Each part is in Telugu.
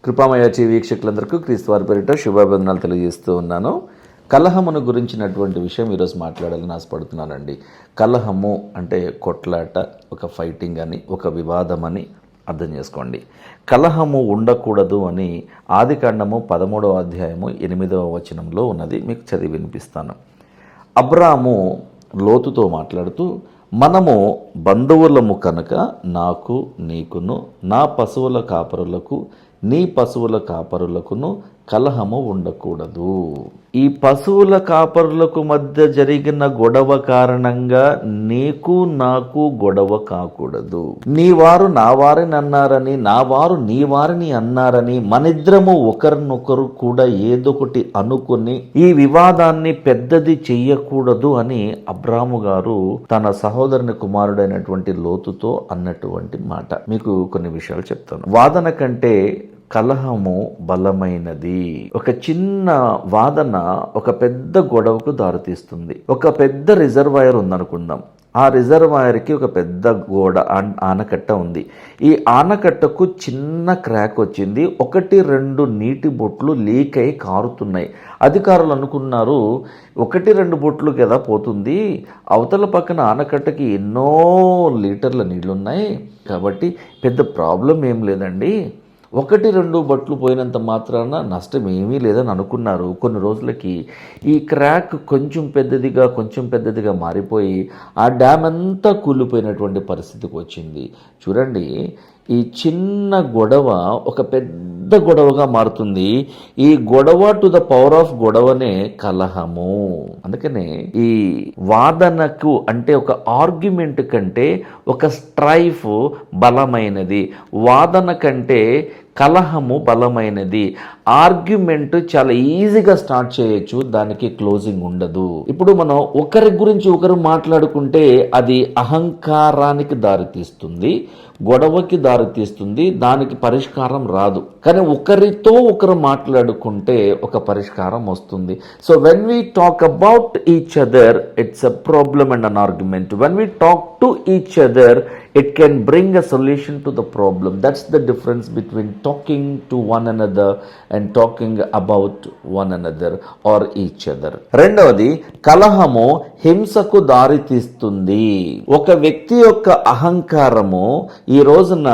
కృపామయ TV వీక్షకులందరికీ క్రీస్తు వారి పేరిట శుభాభివందనాలు తెలియజేస్తూ ఉన్నాను. కలహమును గురించినటువంటి విషయం ఈరోజు మాట్లాడాలని ఆశపడుతున్నానండి. కలహము అంటే కొట్లాట, ఒక ఫైటింగ్ అని, ఒక వివాదం అని అర్థం చేసుకోండి. కలహము ఉండకూడదు అని ఆదికాండము 13వ అధ్యాయము 8వ వచనంలో ఉన్నది. మీకు చదివి వినిపిస్తాను. అబ్రాము లోతుతో మాట్లాడుతూ, మనము బంధువులము కనుక నాకు నీకును నా పశువుల కాపరులకు నీ పశువుల కాపరులకును కలహము ఉండకూడదు. ఈ పశువుల కాపరులకు మధ్య జరిగిన గొడవ కారణంగా నీకు నాకు గొడవ కాకూడదు. నీ వారు నా వారిని అన్నారని, నా వారు నీ వారిని అన్నారని మనిద్దరము ఒకరినొకరు కూడా ఏదొకటి అనుకుని ఈ వివాదాన్ని పెద్దది చెయ్యకూడదు అని అబ్రాము గారు తన సహోదరుని కుమారుడైనటువంటి లోతుతో అన్నటువంటి మాట. మీకు కొన్ని విషయాలు చెప్తాను. వాదన కంటే కలహము బలమైనది. ఒక చిన్న వాదన ఒక పెద్ద గొడవకు దారితీస్తుంది. ఒక పెద్ద రిజర్వాయర్ ఉందనుకుందాం. ఆ రిజర్వాయర్కి ఒక పెద్ద ఆనకట్ట ఉంది. ఈ ఆనకట్టకు చిన్న క్రాక్ వచ్చింది. 1-2 నీటి బొట్లు లీక్ అయి కారుతున్నాయి. అధికారులు అనుకున్నారు, 1-2 బొట్లు కదా పోతుంది, అవతల పక్కన ఆనకట్టకి ఎన్నో లీటర్ల నీళ్లున్నాయి కాబట్టి పెద్ద ప్రాబ్లం ఏం లేదండి, 1-2 బట్లు పోయినంత మాత్రాన నష్టం ఏమీ లేదని అనుకున్నారు. కొన్ని రోజులకి ఈ క్రాక్ కొంచెం పెద్దదిగా మారిపోయి ఆ డ్యామ్ అంతా కూలిపోయినటువంటి పరిస్థితికి వచ్చింది. చూడండి, ఈ చిన్న గొడవ ఒక పెద్ద గొడవగా మారుతుంది. ఈ గొడవ టు ద పవర్ ఆఫ్ గొడవనే కలహము. అందుకనే ఈ వాదనకు అంటే ఒక ఆర్గ్యుమెంట్ కంటే ఒక స్ట్రైఫ్ బలమైనది, వాదన కంటే కలహము బలమైనది. ఆర్గ్యుమెంట్ చాలా ఈజీగా స్టార్ట్ చేయొచ్చు, దానికి క్లోజింగ్ ఉండదు. ఇప్పుడు మనం ఒకరి గురించి ఒకరు మాట్లాడుకుంటే అది అహంకారానికి దారితీస్తుంది, గొడవకి దారితీస్తుంది, దానికి పరిష్కారం రాదు. కానీ ఒకరితో ఒకరు మాట్లాడుకుంటే ఒక పరిష్కారం వస్తుంది. So when we talk about each other it's a problem and an argument. When we talk to each other it can bring a solution to the problem. That's the difference between talking to one another and talking about one another or each other. రెండవది, కలహము హింసకు దారి తీస్తుంది. ఒక వ్యక్తి యొక్క అహంకారము ఈ రోజున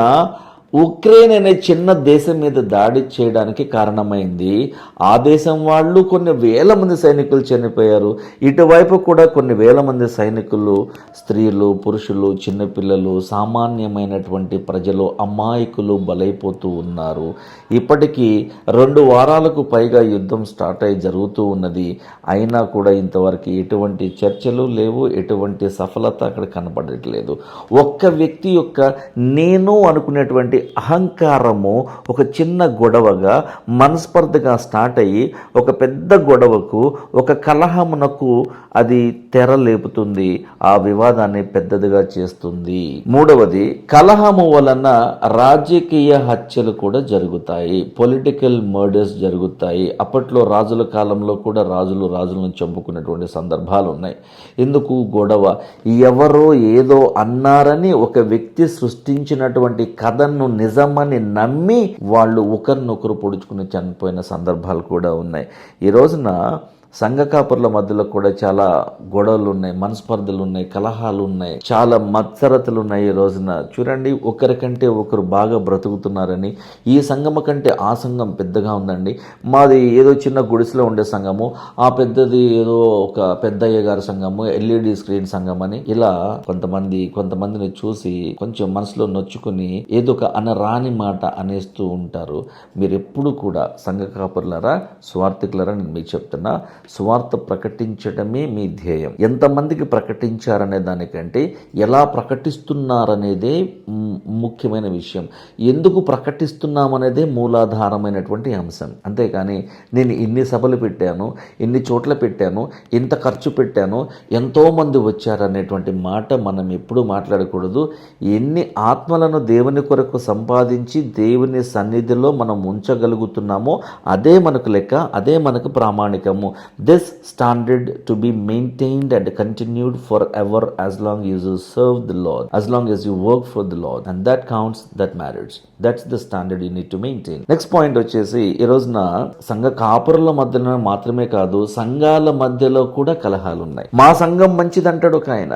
ఉక్రెయిన్ అనే చిన్న దేశం మీద దాడి చేయడానికి కారణమైంది. ఆ దేశం వాళ్ళు కొన్ని వేల మంది సైనికులు చనిపోయారు. ఇటువైపు కూడా కొన్ని వేల మంది సైనికులు, స్త్రీలు, పురుషులు, చిన్నపిల్లలు, సామాన్యమైనటువంటి ప్రజలు, అమాయకులు బలైపోతూ ఉన్నారు. ఇప్పటికీ 2 వారాలకు పైగా యుద్ధం స్టార్ట్ అయి జరుగుతూ ఉన్నది. అయినా కూడా ఇంతవరకు ఎటువంటి చర్చలు లేవు, ఎటువంటి సఫలత అక్కడ కనపడట్లేదు. ఒక్క వ్యక్తి యొక్క నేను అనుకునేటువంటి అహంకారము ఒక చిన్న గొడవగా, మనస్పర్ధగా స్టార్ట్ అయ్యి ఒక పెద్ద గొడవకు, ఒక కలహమునకు అది తెర లేపుతుంది, ఆ వివాదాన్ని పెద్దదిగా చేస్తుంది. మూడవది, కలహము వలన రాజకీయ హత్యలు కూడా జరుగుతాయి, పొలిటికల్ మర్డర్స్ జరుగుతాయి. అప్పట్లో రాజుల కాలంలో కూడా రాజులను చంపుకున్నటువంటి సందర్భాలు ఉన్నాయి. ఎందుకు? గొడవ. ఎవరో ఏదో అన్నారని ఒక వ్యక్తి సృష్టించినటువంటి కథను నిజమని నమ్మి వాళ్ళు ఒకరినొకరు పొడుచుకుని చనిపోయిన సందర్భాలు కూడా ఉన్నాయి. ఈ రోజున సంఘ కాపుర్ల మధ్యలో కూడా చాలా గొడవలు ఉన్నాయి, మనస్పర్ధలు ఉన్నాయి, కలహాలు ఉన్నాయి, చాలా మత్సరతలు ఉన్నాయి. ఈ రోజున చూడండి, ఒకరికంటే ఒకరు బాగా బ్రతుకుతున్నారని ఈ సంఘం కంటే ఆ సంఘం పెద్దగా ఉందండి, మాది ఏదో చిన్న గుడిసెలో ఉండే సంఘము, ఆ పెద్దది ఏదో ఒక పెద్దయ్య గారి సంఘము, LED స్క్రీన్ సంఘం అని, ఇలా కొంతమందిని చూసి కొంచెం మనసులో నొచ్చుకుని ఏదో ఒక అనరాని మాట అనేస్తూ ఉంటారు. మీరు ఎప్పుడు కూడా సంఘ కాపుర్లరా, స్వార్థికులరా, నేను మీకు చెప్తున్నా, సువార్త ప్రకటించడమే మీ ధ్యేయం. ఎంతమందికి ప్రకటించారనే దానికంటే ఎలా ప్రకటిస్తున్నారనేదే ముఖ్యమైన విషయం. ఎందుకు ప్రకటిస్తున్నామనేదే మూలాధారమైనటువంటి అంశం. అంతేకాని నేను ఇన్ని సభలు పెట్టాను, ఇన్ని చోట్ల పెట్టాను, ఇంత ఖర్చు పెట్టాను, ఎంతోమంది వచ్చారనేటువంటి మాట మనం ఎప్పుడూ మాట్లాడకూడదు. ఎన్ని ఆత్మలను దేవుని కొరకు సంపాదించి దేవుని సన్నిధిలో మనం ఉంచగలుగుతున్నామో అదే మనకు లెక్క, అదే మనకు ప్రామాణికము. this standard to be maintained and continued forever as long as you serve the Lord, as long as you work for the Lord, and that counts, that matters. That's the standard you need to maintain. Next point వచ్చేసి ఈ రోజున సంఘ కాపురుల మధ్యలో మాత్రమే కాదు, సంఘాల మధ్యలో కూడా కలహాలు ఉన్నాయి. మా సంఘం మంచిదంటాడు ఒక ఆయన,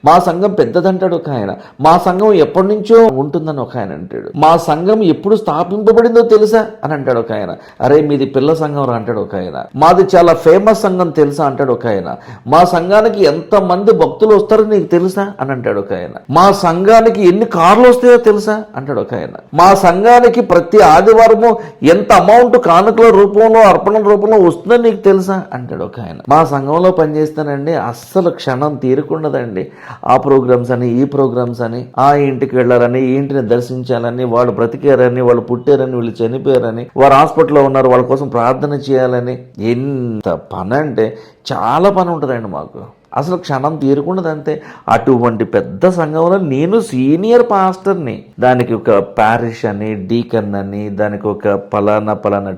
మా సంఘం పెద్దదంటాడు ఒక ఆయన, మా సంఘం ఎప్పటి నుంచో ఉంటుందని ఒక ఆయన అంటాడు, మా సంఘం ఎప్పుడు స్థాపింపబడిందో తెలుసా అని అంటాడు ఒక ఆయన. అరే మీది పిల్ల సంఘం రా అంటాడు ఒక ఆయన. మాది చాలా ఫేమస్ సంఘం తెలుసా అంటాడు ఒక ఆయన. మా సంఘానికి ఎంత మంది భక్తులు వస్తారో నీకు తెలుసా అని అంటాడు ఒక ఆయన. మా సంఘానికి ఎన్ని కార్లు వస్తాయో తెలుసా అంటాడు ఒక ఆయన. మా సంఘానికి ప్రతి ఆదివారము ఎంత అమౌంట్ కానుకల రూపంలో అర్పణ రూపంలో వస్తుందో నీకు తెలుసా అంటాడు ఒక ఆయన. మా సంఘంలో పనిచేస్తానండి అస్సలు క్షణం తీరుకుండదండి. ఆ ప్రోగ్రామ్స్ అని, ఈ ప్రోగ్రామ్స్ అని, ఆ ఇంటికి వెళ్ళారని, ఈ ఇంటిని దర్శించాలని, వాళ్ళు బ్రతికారని, వాళ్ళు పుట్టారని, వీళ్ళు చనిపోయారని, వారు హాస్పిటల్లో ఉన్నారు వాళ్ళ కోసం ప్రార్థన చేయాలని, ఎంత పని అంటే చాలా పని ఉంటుందండి మాకు. అసలు క్షణం తీరుకున్నదంతే. అటువంటి పెద్ద సంఘంలో నేను సీనియర్ పాస్టర్ని, దానికి ఒక ప్యారిష్ అని, డీకన్ అని, దానికి ఒక పలానా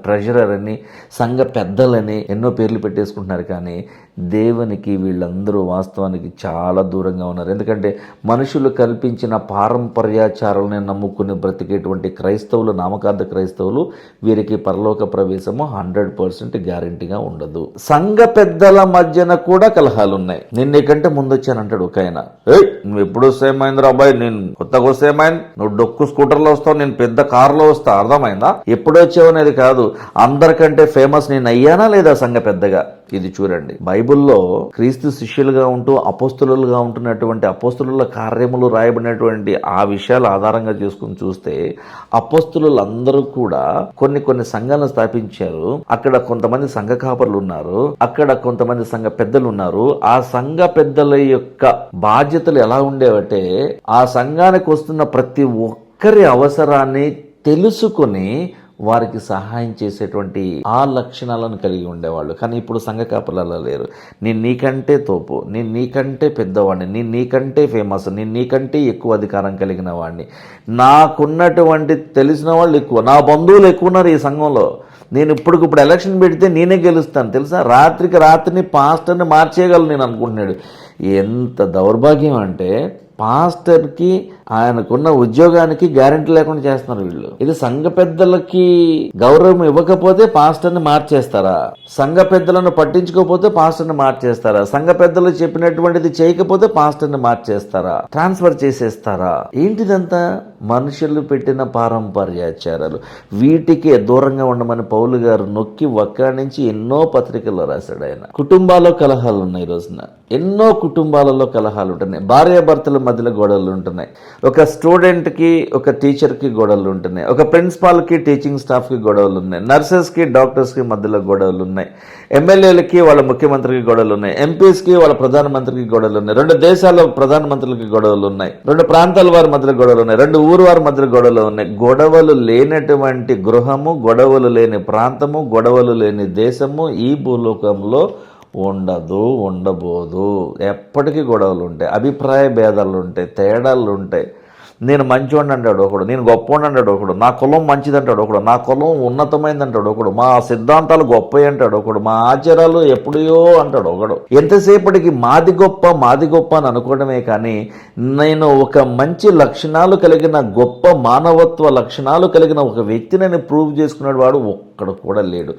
ట్రెజరర్ అని, సంఘ పెద్దలని ఎన్నో పేర్లు పెట్టేసుకుంటున్నారు. కానీ దేవునికి వీళ్ళందరూ వాస్తవానికి చాలా దూరంగా ఉన్నారు. ఎందుకంటే మనుషులు కల్పించిన పారంపర్యాచారాలను నమ్ముకుని బ్రతికేటువంటి క్రైస్తవులు, నామకార్థ క్రైస్తవులు, వీరికి పరలోక ప్రవేశము 100% గ్యారంటీగా ఉండదు. సంఘ పెద్దల మధ్యన కూడా కలహాలు ఉన్నాయి. నేను నీకంటే ముందు వచ్చానంటాడు ఒక ఆయన. నువ్వు ఎప్పుడు వస్తేమైంది రాబాయ్, నేను కొత్తగా వస్తేమైంది, నువ్వు డొక్కు స్కూటర్లో వస్తావు, నేను పెద్ద కారులో వస్తా, అర్థమైందా? ఎప్పుడు వచ్చావు అనేది కాదు, అందరికంటే ఫేమస్ నేను అయ్యానా లేదా సంఘ పెద్దగా. ఇది చూడండి, బైబిల్లో క్రీస్తు శిష్యులుగా ఉంటూ అపోస్తులుగా ఉంటున్నటువంటి అపోస్తుల కార్యములు రాయబడినటువంటి ఆ విషయాలు ఆధారంగా చేసుకుని చూస్తే అపోస్తులందరూ కూడా కొన్ని సంఘాలను స్థాపించారు. అక్కడ కొంతమంది సంఘ కాపరులు ఉన్నారు, అక్కడ కొంతమంది సంఘ పెద్దలు ఉన్నారు. ఆ సంఘ పెద్దల యొక్క బాధ్యతలు ఎలా ఉండేవంటే, ఆ సంఘానికి వస్తున్న ప్రతి ఒక్కరి అవసరాన్ని తెలుసుకుని వారికి సహాయం చేసేటువంటి ఆ లక్షణాలను కలిగి ఉండేవాళ్ళు. కానీ ఇప్పుడు సంఘ కాపరులు అలా లేరు. నేను నీకంటే తోపు, నేను నీకంటే పెద్దవాడిని, నేను నీకంటే ఫేమస్, నేను నీకంటే ఎక్కువ అధికారం కలిగిన వాడిని, నాకున్నటువంటి తెలిసిన వాళ్ళు ఎక్కువ, నా బంధువులు ఎక్కువ ఉన్నారు ఈ సంఘంలో, నేను ఇప్పుడు ఎలక్షన్ పెడితే నేనే గెలుస్తాను తెలుసా, రాత్రికి రాత్రిని పాస్టర్ని మార్చేయగలను నేను అనుకుంటున్నాడు. ఎంత దౌర్భాగ్యం అంటే పాస్టర్కి ఆయనకున్న ఉద్యోగానికి గ్యారెంటీ లేకుండా చేస్తున్నారు వీళ్ళు. ఇది సంఘ పెద్దలకి గౌరవం ఇవ్వకపోతే పాస్టర్ని మార్చేస్తారా? సంఘ పెద్దలను పట్టించుకోకపోతే పాస్టర్ని మార్చేస్తారా? సంఘ పెద్దలు చెప్పినటువంటిది చేయకపోతే పాస్టర్ని మార్చేస్తారా? ట్రాన్స్ఫర్ చేసేస్తారా? ఏంటిదంతా? మనుషులు పెట్టిన పారంపర్యాచారాలు. వీటికి దూరంగా ఉండమని పౌలు గారు నొక్కి వక్కాణించి ఎన్నో పత్రికల్లో రాశాడు ఆయన. కుటుంబాల్లో కలహాలు ఉన్నాయి. ఈ రోజున ఎన్నో కుటుంబాలలో కలహాలు ఉంటున్నాయి. భార్యాభర్తల మధ్యలో గొడవలు ఉంటున్నాయి. ఒక స్టూడెంట్కి ఒక టీచర్కి గొడవలు ఉంటున్నాయి. ఒక ప్రిన్సిపాల్కి టీచింగ్ స్టాఫ్కి గొడవలు ఉన్నాయి. నర్సెస్కి డాక్టర్స్కి మధ్యలో గొడవలు ఉన్నాయి. ఎమ్మెల్యేలకి వాళ్ళ ముఖ్యమంత్రికి గొడవలు ఉన్నాయి. ఎంపీస్కి వాళ్ళ ప్రధానమంత్రికి గొడవలు ఉన్నాయి. 2 దేశాల ప్రధానమంత్రులకి గొడవలు ఉన్నాయి. 2 ప్రాంతాల వారి మధ్యలో గొడవలు ఉన్నాయి. 2 ఊరు వారి మధ్యలో గొడవలు ఉన్నాయి. గొడవలు లేనటువంటి గృహము, గొడవలు లేని ప్రాంతము, గొడవలు లేని దేశము ఈ భూలోకంలో ఉండదు, ఉండబోదు. ఎప్పటికీ గొడవలు ఉంటాయి, అభిప్రాయ భేదాలు ఉంటాయి, తేడాలు ఉంటాయి. నేను మంచివాడిని అంటాడు ఒకడు, నేను గొప్పవాడిని అంటాడు ఒకడు, నా కులం మంచిది అంటాడు ఒకడు, నా కులం ఉన్నతమైంది అంటాడు ఒకడు, మా సిద్ధాంతాలు గొప్పవి అంటాడు ఒకడు, మా ఆచారాలు ఎప్పుడో అంటాడు ఒకడు. ఎంతసేపటికి మాది గొప్ప అని అనుకోవడమే కానీ నేను ఒక మంచి లక్షణాలు కలిగిన గొప్ప మానవత్వ లక్షణాలు కలిగిన ఒక వ్యక్తిని ప్రూవ్ చేసుకున్నాడు వాడు ఒక్కడు కూడా లేడు.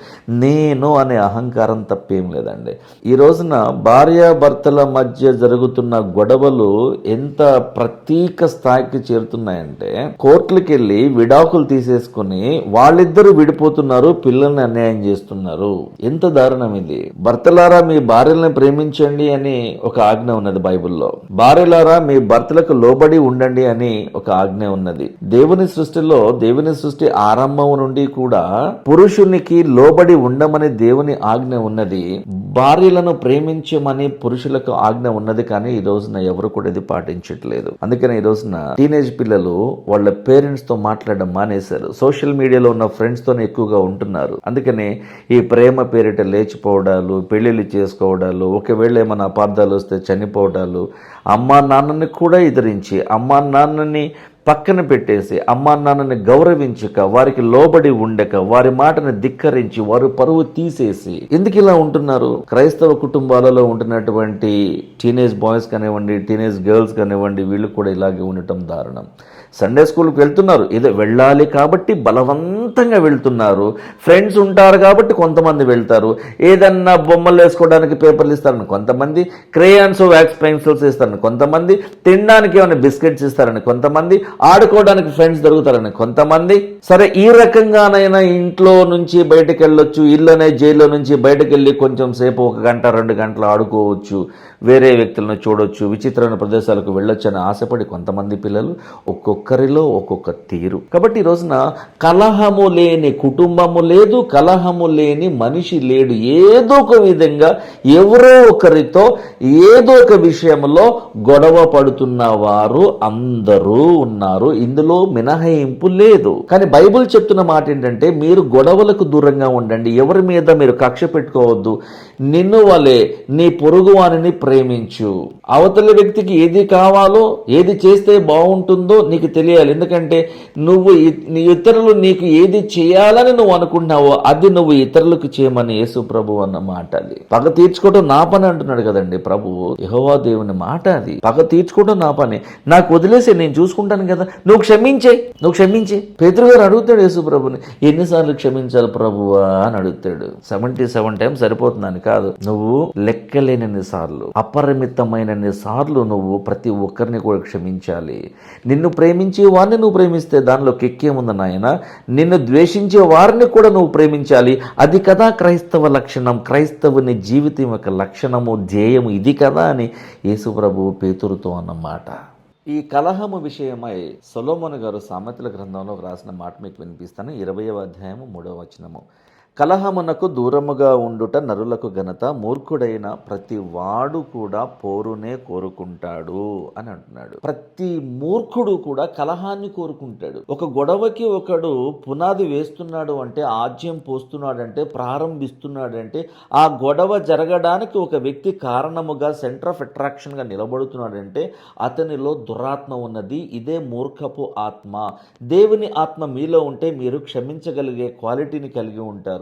నేను అనే అహంకారం తప్పేం లేదండి. ఈ రోజున భార్యాభర్తల మధ్య జరుగుతున్న గొడవలు ఎంత ప్రతీక స్థాయికి చేరుతున్నాయంటే, కోర్టులకు వెళ్ళి విడాకులు తీసేసుకుని వాళ్ళిద్దరూ విడిపోతున్నారు, పిల్లల్ని అన్యాయం చేస్తున్నారు. ఎంత దారుణం ఇది! భర్తలారా మీ భార్యలను ప్రేమించండి అని ఒక ఆజ్ఞ ఉన్నది బైబిల్లో. భార్యలారా మీ భర్తలకు లోబడి ఉండండి అని ఒక ఆజ్ఞ ఉన్నది. దేవుని సృష్టి ఆరంభం నుండి కూడా పురుషునికి లోబడి ఉండమని దేవుని ఆజ్ఞ ఉన్నది. భార్యలను ప్రేమించమని పురుషులకు ఆజ్ఞ ఉన్నది. కానీ ఈ రోజున ఎవరు కూడా ఇది పాటించట్లేదు. అందుకని ఈ రోజున టీనేజ్ పిల్లలు వాళ్ళ పేరెంట్స్ తో మాట్లాడడం మానేశారు. సోషల్ మీడియాలో ఉన్న ఫ్రెండ్స్ తోనే ఎక్కువగా ఉంటున్నారు. అందుకని ఈ ప్రేమ పేరిట లేచిపోవడాలు, పెళ్లిళ్ళు చేసుకోవడాలు, ఒకవేళ ఏమైనా అపార్థాలు వస్తే చనిపోవడాలు, అమ్మా నాన్నని కూడా ఎదిరించి, అమ్మా నాన్నని పక్కన పెట్టేసి అమ్మా నాన్నని గౌరవించక, వారికి లోబడి ఉండక, వారి మాటని ధిక్కరించి, వారు పరువు తీసేసి ఎందుకు ఇలా ఉంటున్నారు? క్రైస్తవ కుటుంబాలలో ఉంటున్నటువంటి టీనేజ్ బాయ్స్ కానివ్వండి, టీనేజ్ గర్ల్స్ కానివ్వండి, వీళ్ళు కూడా ఇలాగే ఉండటం దారుణం. సండే స్కూల్కి వెళ్తున్నారు, ఏదో వెళ్ళాలి కాబట్టి బలవంతంగా వెళ్తున్నారు. ఫ్రెండ్స్ ఉంటారు కాబట్టి కొంతమంది వెళ్తారు. ఏదన్నా బొమ్మలు వేసుకోవడానికి పేపర్లు ఇస్తారని కొంతమంది, క్రేయాన్స్ వ్యాక్స్ పెన్సిల్స్ ఇస్తారని కొంతమంది, తినడానికి ఏమైనా బిస్కెట్స్ ఇస్తారని కొంతమంది, ఆడుకోవడానికి ఫ్రెండ్స్ దొరుకుతారని కొంతమంది. సరే, ఈ రకంగానైనా ఇంట్లో నుంచి బయటకు వెళ్ళొచ్చు, ఇల్లునే జైల్లో నుంచి బయటకు వెళ్ళి కొంచెం సేపు 1 గంట 2 గంటలు ఆడుకోవచ్చు, వేరే వ్యక్తులను చూడొచ్చు, విచిత్రమైన ప్రదేశాలకు వెళ్ళొచ్చు అని ఆశపడి కొంతమంది పిల్లలు ఒక్కొక్కరిలో ఒక్కొక్క తీరు. కాబట్టి ఈ రోజున కలహము లేని కుటుంబము లేదు, కలహము లేని మనిషి లేడు. ఏదో ఒక విధంగా ఎవరో ఒకరితో ఏదో ఒక విషయంలో గొడవ పడుతున్న వారు అందరూ ఉన్నారు. ఇందులో మినహాయింపు లేదు. కానీ బైబిల్ చెప్తున్న మాట ఏంటంటే, మీరు గొడవలకు దూరంగా ఉండండి, ఎవరి మీద మీరు కక్ష పెట్టుకోవద్దు. నిన్ను వలె నీ పొరుగువానిని ప్రేమించు. అవతలి వ్యక్తికి ఏది కావాలో, ఏది చేస్తే బాగుంటుందో నీకు తెలియాలి. ఎందుకంటే నువ్వు ఇతరులు నీకు ఏది చేయాలని నువ్వు అనుకుంటున్నావో అది నువ్వు ఇతరులకు చేయమని యేసు ప్రభు అన్న మాట. అది పగ తీర్చుకోవడం నా పని అంటున్నాడు కదండి ప్రభువు, యెహోవా దేవుని మాట. అది పగ తీర్చుకోవడం నా పని, నాకు వదిలేసి నేను చూసుకుంటాను కదా, నువ్వు క్షమించే. పేతురు గారు అడుగుతాడు యేసు ప్రభుని, ఎన్నిసార్లు క్షమించాలి ప్రభువా అని అడుగుతాడు. 77 టైమ్స్ సరిపోతుందని కాదు, నువ్వు లెక్కలేనన్ని సార్లు, అపరిమితమైనన్ని సార్లు నువ్వు ప్రతి ఒక్కరిని కూడా క్షమించాలి. నిన్ను ప్రేమించే వారిని నువ్వు ప్రేమిస్తే దానిలో కెక్కేముంది నాయన, నిన్ను ద్వేషించే వారిని కూడా నువ్వు ప్రేమించాలి. అది కదా క్రైస్తవ లక్షణం, క్రైస్తవుని జీవితం యొక్క లక్షణము, ధ్యేయము ఇది కదా అని యేసు ప్రభువు పేతురుతో అన్నమాట. ఈ కలహము విషయమై సొలొమోను గారు సామెతల గ్రంథంలో రాసిన మాట మీకు వినిపిస్తాను. 20వ అధ్యాయము 3వ వచనము. కలహమునకు దూరముగా ఉండుట నరులకు ఘనత, మూర్ఖుడైన ప్రతి వాడు కూడా పోరునే కోరుకుంటాడు అని అంటున్నాడు. ప్రతి మూర్ఖుడు కూడా కలహాన్ని కోరుకుంటాడు. ఒక గొడవకి ఒకడు పునాది వేస్తున్నాడు అంటే, ఆజ్యం పోస్తున్నాడంటే, ప్రారంభిస్తున్నాడంటే, ఆ గొడవ జరగడానికి ఒక వ్యక్తి కారణముగా, సెంటర్ ఆఫ్ అట్రాక్షన్గా నిలబడుతున్నాడంటే అతనిలో దురాత్మ ఉన్నది. ఇదే మూర్ఖపు ఆత్మ. దేవుని ఆత్మ మీలో ఉంటే మీరు క్షమించగలిగే క్వాలిటీని కలిగి ఉంటారు.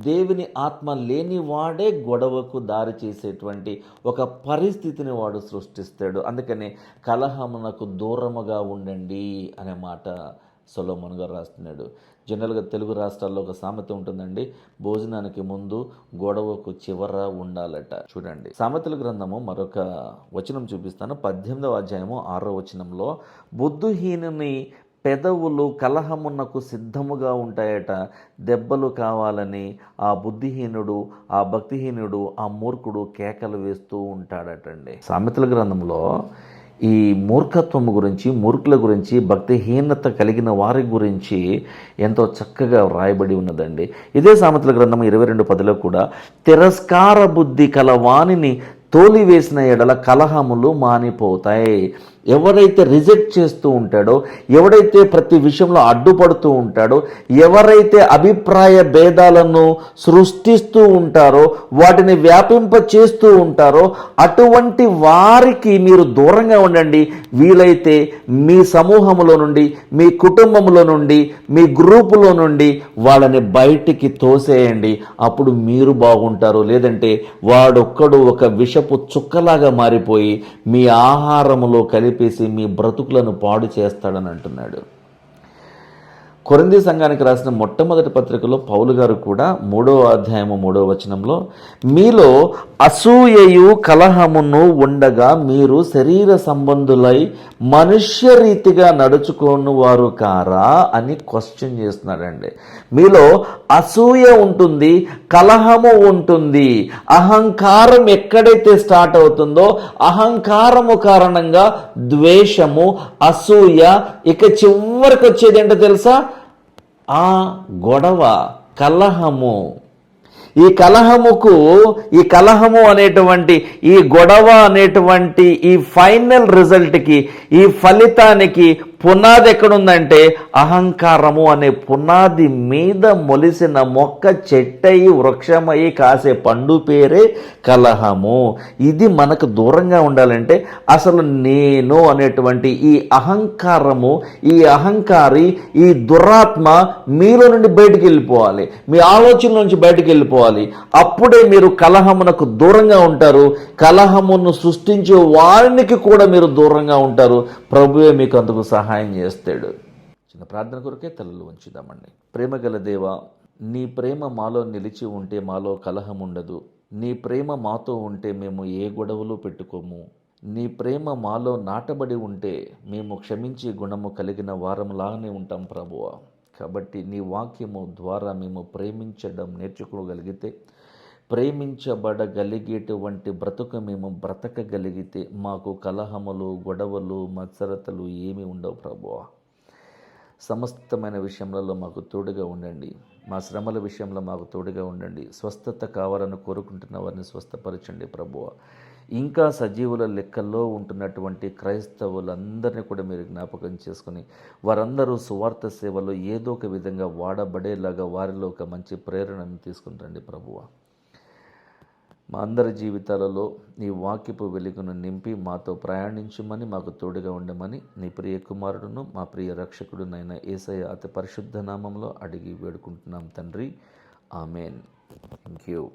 దేవుని ఆత్మ లేని వాడే గొడవకు దారి చేసేటువంటి ఒక పరిస్థితిని వాడు సృష్టిస్తాడు. అందుకని కలహమునకు దూరముగా ఉండండి అనే మాట సొలొమోను గారు రాస్తున్నాడు. జనరల్గా తెలుగు రాష్ట్రాల్లో ఒక సామెత ఉంటుందండి, భోజనానికి ముందు గొడవకు చివర ఉండాలట. చూడండి, సామెతల గ్రంథము మరొక వచనం చూపిస్తాను. 18వ అధ్యాయము 6వ వచనంలో, బుద్ధిహీనుని పెదవులు కలహమునకు సిద్ధముగా ఉంటాయట, దెబ్బలు కావాలని ఆ బుద్ధిహీనుడు, ఆ భక్తిహీనుడు, ఆ మూర్ఖుడు కేకలు వేస్తూ ఉంటాడటండి. సామెతల గ్రంథంలో ఈ మూర్ఖత్వం గురించి, మూర్ఖుల గురించి, భక్తిహీనత కలిగిన వారి గురించి ఎంతో చక్కగా వ్రాయబడి ఉన్నదండి. ఇదే సామెతల గ్రంథం 22:10లో కూడా, తిరస్కార బుద్ధి కలవానిని తోలివేసిన ఎడల కలహములు మానిపోతాయి. ఎవరైతే రిజెక్ట్ చేస్తూ ఉంటాడో, ఎవడైతే ప్రతి విషయంలో అడ్డుపడుతూ ఉంటాడో, ఎవరైతే అభిప్రాయ భేదాలను సృష్టిస్తూ ఉంటారో, వాటిని వ్యాపింప చేస్తూ ఉంటారో, అటువంటి వారికి మీరు దూరంగా ఉండండి. వీలైతే మీ సమూహంలో నుండి, మీ కుటుంబంలో నుండి, మీ గ్రూపులో నుండి వాళ్ళని బయటికి తోసేయండి. అప్పుడు మీరు బాగుంటారు. లేదంటే వాడొక్కడు ఒక విషపు చుక్కలాగా మారిపోయి మీ ఆహారములో కలిపేసి మీ బ్రతుకులను పాడు చేస్తాడని అంటున్నాడు. కొరింథీ సంఘానికి రాసిన మొట్టమొదటి పత్రికలో పౌలు గారు కూడా 3వ అధ్యాయము 3వ వచనంలో, మీలో అసూయయు కలహమును ఉండగా మీరు శరీర సంబంధులై మనుష్య రీతిగా నడుచుకోను వారు కారా అని క్వశ్చన్ చేస్తున్నాడండి. మీలో అసూయ ఉంటుంది, కలహము ఉంటుంది. అహంకారం ఎక్కడైతే స్టార్ట్ అవుతుందో, అహంకారము కారణంగా ద్వేషము, అసూయ, ఇక చివరికి వచ్చేది ఏంటో తెలుసా? ఆ గొడవ, కలహము. ఈ కలహము అనేటువంటి, ఈ గొడవ అనేటువంటి ఈ ఫైనల్ రిజల్ట్కి, ఈ ఫలితానికి పునాది ఎక్కడుందంటే అహంకారము అనే పునాది మీద మొలిసిన మొక్క చెట్టయి వృక్షమయ్యి కాసే పండు పేరే కలహము. ఇది మనకు దూరంగా ఉండాలంటే అసలు నేను అనేటువంటి ఈ అహంకారము, ఈ అహంకారి, ఈ దురాత్మ మీలో నుండి బయటికి వెళ్ళిపోవాలి, మీ ఆలోచన నుంచి బయటికి వెళ్ళిపోవాలి. అప్పుడే మీరు కలహమునకు దూరంగా ఉంటారు. కలహమును సృష్టించే వారికి కూడా మీరు దూరంగా ఉంటారు. ప్రభువే మీకు అందుకు సహాయం చేస్తాడు. చిన్న ప్రార్థన కొరకే తలలు ఉంచుదామండి. ప్రేమగల దేవా, నీ ప్రేమ మాలో నిలిచి ఉంటే మాలో కలహం ఉండదు. నీ ప్రేమ మాతో ఉంటే మేము ఏ గొడవలు పెట్టుకోము. నీ ప్రేమ మాలో నాటబడి ఉంటే మేము క్షమించే గుణము కలిగిన వారంలాగానే ఉంటాం ప్రభువా. కాబట్టి నీ వాక్యము ద్వారా మేము ప్రేమించడం నేర్చుకోగలిగితే, ప్రేమించబడగలిగేటువంటి బ్రతుకు మేము బ్రతకగలిగితే మాకు కలహములు, గొడవలు, మత్సరతలు ఏమీ ఉండవు ప్రభువా. సమస్తమైన విషయములలో మాకు తోడుగా ఉండండి. మా శ్రమల విషయంలో మాకు తోడుగా ఉండండి. స్వస్థత కావాలని కోరుకుంటున్న వారిని స్వస్థపరచండి ప్రభువా. ఇంకా సజీవుల లెక్కల్లో ఉంటున్నటువంటి క్రైస్తవులందరినీ కూడా మీరు జ్ఞాపకం చేసుకుని వారందరూ సువార్త సేవలో ఏదో ఒక విధంగా వాడబడేలాగా వారిలో ఒక మంచి ప్రేరణను తీసుకుంటండి ప్రభువా. మా అందరి జీవితాలలో నీ వాక్యపు వెలుగును నింపి మాతో ప్రయాణించమని, మాకు తోడుగా ఉండమని నీ ప్రియ కుమారుడును మా ప్రియ రక్షకుడునైన యేసయ్య అతి పరిశుద్ధ నామంలో అడిగి వేడుకుంటున్నాం తండ్రి. ఆమెన్. Thank you.